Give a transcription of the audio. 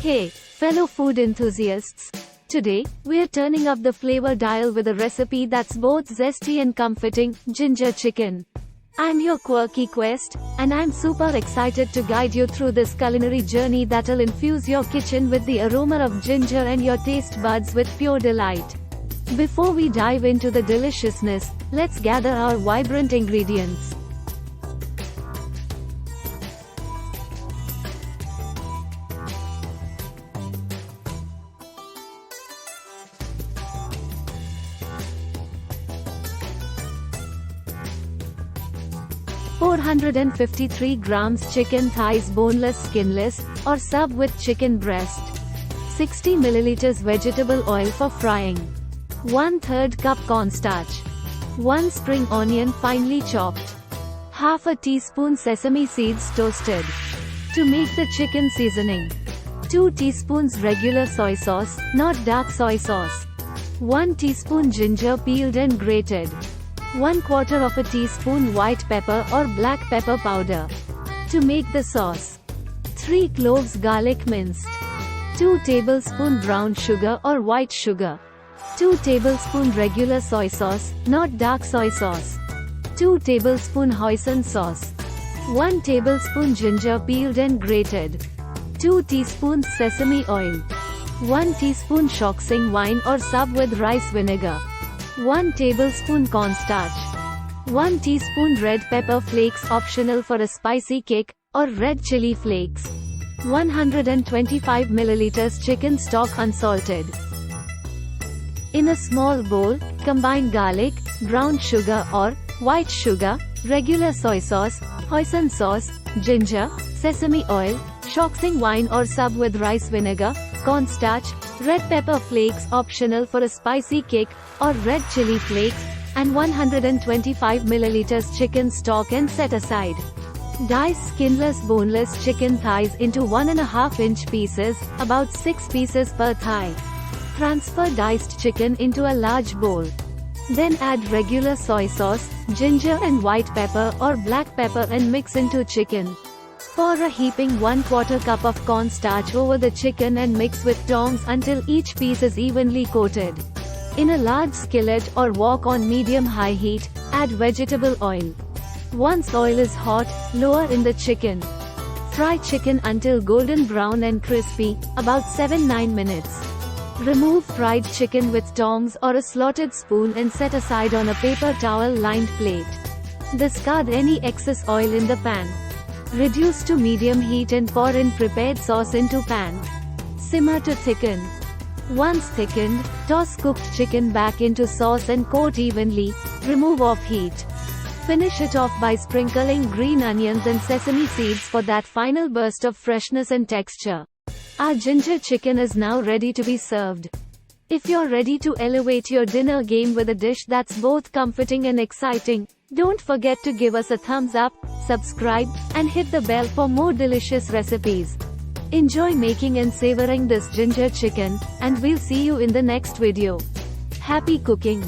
Hey, fellow food enthusiasts. Today, we're turning up the flavor dial with a recipe that's both zesty and comforting, ginger chicken. I'm your quirky quest, and I'm super excited to guide you through this culinary journey that'll infuse your kitchen with the aroma of ginger and your taste buds with pure delight. Before we dive into the deliciousness, let's gather our vibrant ingredients. "453 grams chicken thighs boneless skinless, or sub with chicken breast. 60 milliliters vegetable oil for frying. 1/3 cup cornstarch. 1 spring onion finely chopped. Half a teaspoon sesame seeds toasted. To make the chicken seasoning. 2 teaspoons regular soy sauce, not dark soy sauce. 1 teaspoon ginger peeled and grated. 1/4 of a teaspoon white pepper or black pepper powder. To make the sauce. 3 cloves garlic minced. 2 tablespoon brown sugar or white sugar. 2 tablespoon regular soy sauce, not dark soy sauce. 2 tablespoon hoisin sauce. 1 tablespoon ginger peeled and grated. 2 teaspoons sesame oil. 1 teaspoon shoxing wine or sub with rice vinegar. 1 tablespoon cornstarch. 1 teaspoon red pepper flakes optional for a spicy kick, or red chili flakes. 125 milliliters chicken stock unsalted. In a small bowl, combine garlic, brown sugar or white sugar, regular soy sauce, hoisin sauce, ginger, sesame oil, shoxing wine or sub with rice vinegar, cornstarch, red pepper flakes optional for a spicy kick, or red chili flakes, and 125 milliliters chicken stock and set aside. Dice skinless boneless chicken thighs into 1.5 inch pieces, about 6 pieces per thigh. Transfer diced chicken into a large bowl. Then add regular soy sauce, ginger and white pepper or black pepper and mix into chicken. Pour a heaping 1/4 cup of cornstarch over the chicken and mix with tongs until each piece is evenly coated. In a large skillet or wok on medium-high heat, add vegetable oil. Once oil is hot, lower in the chicken. Fry chicken until golden brown and crispy, about 7-9 minutes. Remove fried chicken with tongs or a slotted spoon and set aside on a paper towel-lined plate. Discard any excess oil in the pan. Reduce to medium heat and pour in prepared sauce into pan. Simmer to thicken. Once thickened, toss cooked chicken back into sauce and coat evenly. Remove off heat. Finish it off by sprinkling green onions and sesame seeds for that final burst of freshness and texture. Our ginger chicken is now ready to be served. If you're ready to elevate your dinner game with a dish that's both comforting and exciting, don't forget to give us a thumbs up, subscribe, and hit the bell for more delicious recipes. Enjoy making and savoring this ginger chicken, and we'll see you in the next video. Happy cooking!